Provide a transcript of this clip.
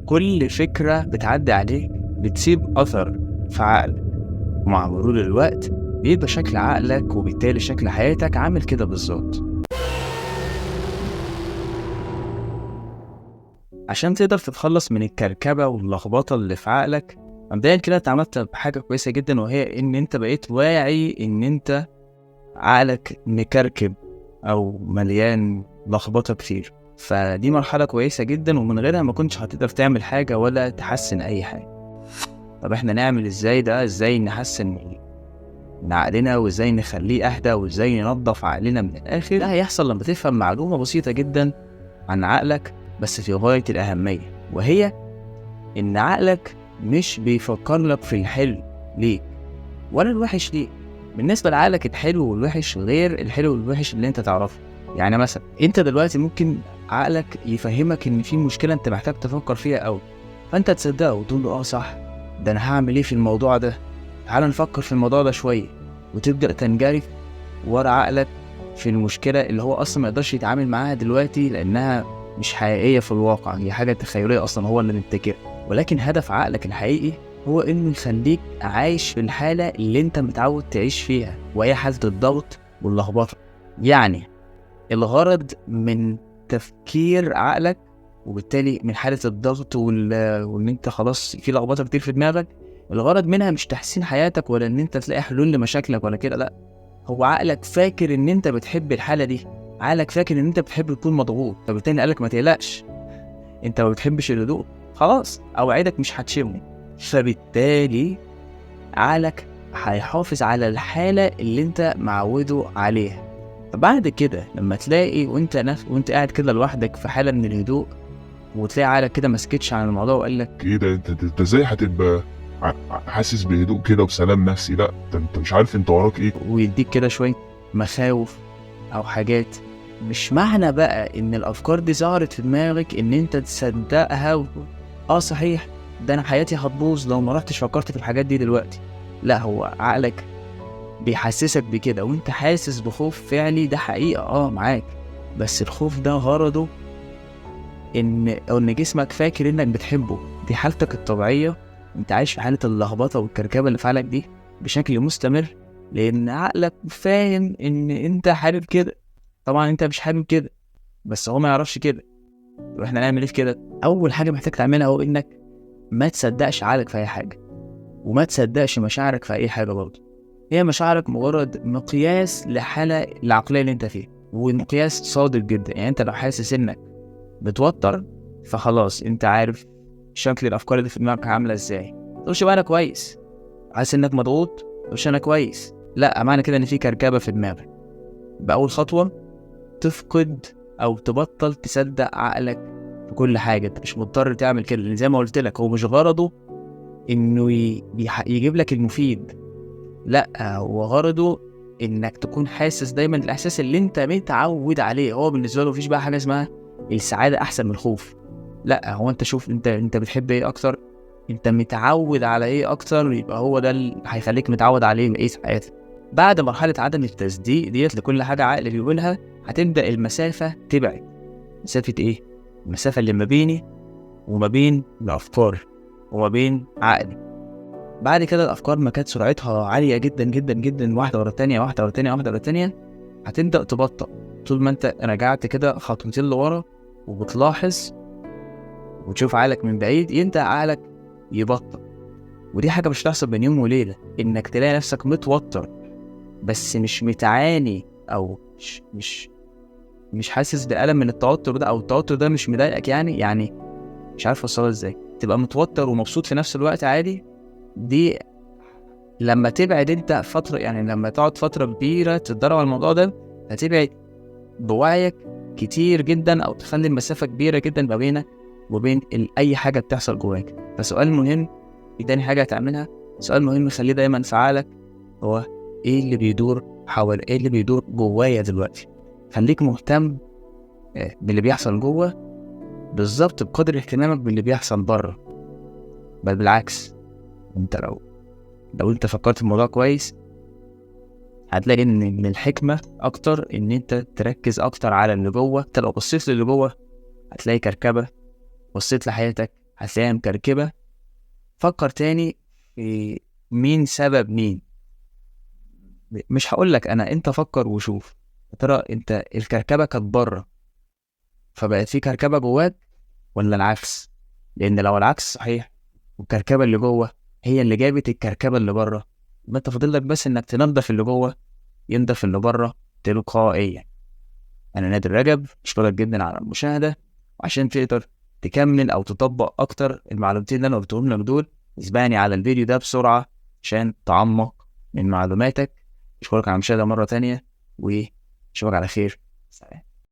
كل فكرة بتعدي عليك بتسيب أثر في عقلك، ومع مرور الوقت بيبقى شكل عقلك وبالتالي شكل حياتك عامل كده بالظبط. عشان تقدر تتخلص من الكركبة واللخبطة اللي في عقلك، مبدئيا كده انت عملت بحاجة كويسة جدا، وهي ان انت بقيت واعي ان انت عقلك مكركب او مليان لخبطة كتير. فدي مرحلة كويسة جدا، ومن غيرها ما كنتش هتقدر تعمل حاجة ولا تحسن اي حاجة. طب احنا نعمل ازاي ده؟ ازاي نحسن من عقلنا، وازاي نخليه اهدى، وازاي ننظف عقلنا من الاخر؟ ده هيحصل لما تفهم معلومة بسيطة جدا عن عقلك بس في غاية الأهمية، وهي إن عقلك مش بيفكر لك في الحلو ليك ولا الوحش ليك. بالنسبة لعقلك الحلو والوحش غير الحلو والوحش اللي انت تعرفه. يعني مثلا انت دلوقتي ممكن عقلك يفهمك ان في مشكلة انت محتاج تفكر فيها قوي، فانت تصدقه وتقول له صح، ده انا هعمل ايه في الموضوع ده، تعال نفكر في الموضوع ده شوية، وتبدأ تنجرف ورا عقلك في المشكلة اللي هو اصلا ما يقدرش يتعامل معاها دلوقتي لانها مش حقيقية في الواقع، هي حاجة تخيلية اصلا هو اللي مبتكرها. ولكن هدف عقلك الحقيقي هو انه يخليك عايش في الحالة اللي انت متعود تعيش فيها، وهي حالة الضغط واللخبطة. يعني الغرض من تفكير عقلك وبالتالي من حالة الضغط وان انت خلاص في لخبطة كتير في دماغك، الغرض منها مش تحسين حياتك ولا ان انت تلاقي حلول لمشاكلك ولا كده، لا. هو عقلك فاكر ان انت بتحب الحالة دي، عقلك فاكر ان انت بتحب تكون مضغوط، فبالتالي قالك ما تقلقش، انت ما بتحبش الهدوء، خلاص اوعدك مش هتشمه. فبالتالي عقلك هيحافظ على الحالة اللي انت معوده عليها. فبعد كده لما تلاقي وانت قاعد كده لوحدك في حالة من الهدوء، وتلاقي عقلك كده مسكتش عن الموضوع وقال لك ايه ده؟ انت ازاي هتبقى حاسس بهدوء كده وسلام نفسي؟ لا انت مش عارف انت وراك ايه. ويديك كده شوية مخاوف او حاجات، مش معنى بقى ان الافكار دي ظهرت في دماغك ان انت تصدقها صحيح ده انا حياتي هتبوظ لو ما رحتش فكرت في الحاجات دي دلوقتي. لا، هو عقلك بيحسسك بكده وانت حاسس بخوف فعلي، ده حقيقة معاك، بس الخوف ده غرضه ان جسمك فاكر انك بتحبه. دي حالتك الطبيعية، انت عايش في حالة اللخبطة والكركبة اللي في عقلك دي بشكل مستمر، لان عقلك فاهم ان انت حابب كده. طبعا انت مش حابب كده، بس هو ما يعرفش كده. واحنا نعمل ايه في كده؟ اول حاجة محتاج تعملها هو انك ما تصدقش عقلك في اي حاجة، وما تصدقش مشاعرك في اي حاجة برضه. هي مشاعرك مجرد مقياس لحالة العقلية اللي انت فيها، ومقياس صادق جدا. يعني انت لو حاسس انك بتوتر، فخلاص انت عارف شكل الافكار اللي في دماغك عاملة ازاي. تقولش بقى انا كويس. حاسس انك مضغوط، تقولش انا كويس، لا، معنى كده ان في كركبة في دماغك. بأول خطوة تفقد او تبطل تصدق عقلك في كل حاجة. انت مش مضطر تعمل كده، لان زي ما قلت لك هو مش غرضه انه يجيب لك المفيد، لا، هو غرضه انك تكون حاسس دايما الاحساس اللي انت متعود عليه. هو بالنسبه له مفيش بقى حاجه اسمها السعاده احسن من الخوف، لا، هو انت شوف انت بتحب ايه اكتر، انت متعود على ايه اكتر، يبقى هو ده اللي هيخليك متعود عليه بقيه حياتك. بعد مرحله عدم التصديق ديت لكل حاجه عقل بيقولها، هتبدا المسافه تبعد. مسافه ايه؟ المسافه اللي ما بيني وما بين الافكار وما بين عقلي. بعد كده الافكار ما كانت سرعتها عاليه جدا جدا جدا، واحده ورا الثانيه، واحده ورا الثانيه، واحده ورا الثانيه، هتبدا تبطأ طول ما انت رجعت كده خطوتين لورا وبتلاحظ وتشوف عقلك من بعيد، انت عقلك يبطأ. ودي حاجه مش هتحصل بين يوم وليله، انك تلاقي نفسك متوتر بس مش متعاني، او مش حاسس بألم من التوتر ده، او التوتر ده مش مضايقك. يعني مش عارف اوصلها ازاي، تبقى متوتر ومبسوط في نفس الوقت عادي. دي لما تبعد انت فترة، يعني لما تقعد فترة كبيرة تتدرب على الموضوع ده، هتبعد بوعيك كتير جدا، او تخلي المسافة كبيرة جدا ما بينك وبين اي حاجة بتحصل جواك. فسؤال مهم، تاني حاجة هتعملها، سؤال مهم خليه دايما في عقلك، هو ايه اللي بيدور جوايا دلوقتي. خليك مهتم باللي بيحصل جوه بالظبط بقدر اهتمامك باللي بيحصل بره. بل بالعكس، انت لو انت فكرت في الموضوع كويس، هتلاقي ان من الحكمة اكتر ان انت تركز اكتر على اللي جوه. انت لو بصيت للي جوه هتلاقي كركبة، بصيت لحياتك هتلاقيها مكركبة. فكر تاني في مين سبب مين. مش هقولك انا، انت فكر وشوف يا ترى انت الكركبة كانت بره فبقت في كركبة جواك، ولا العكس؟ لان لو العكس صحيح والكركبة اللي جوه هي اللي جابت الكركبة اللي بره، يبقى انت فاضل لك بس انك تنضف اللي جوه ينضف اللي بره تلقائيا. انا نادر رجب، اشكرك جدا على المشاهدة، وعشان تقدر تكمل او تطبق اكتر المعلومتين اللي انا قلتهم لك دول اسبقني على الفيديو ده بسرعة عشان تعمق من معلوماتك. اشكرك على المشاهدة مرة تانية، واشوفك على خير. سلام.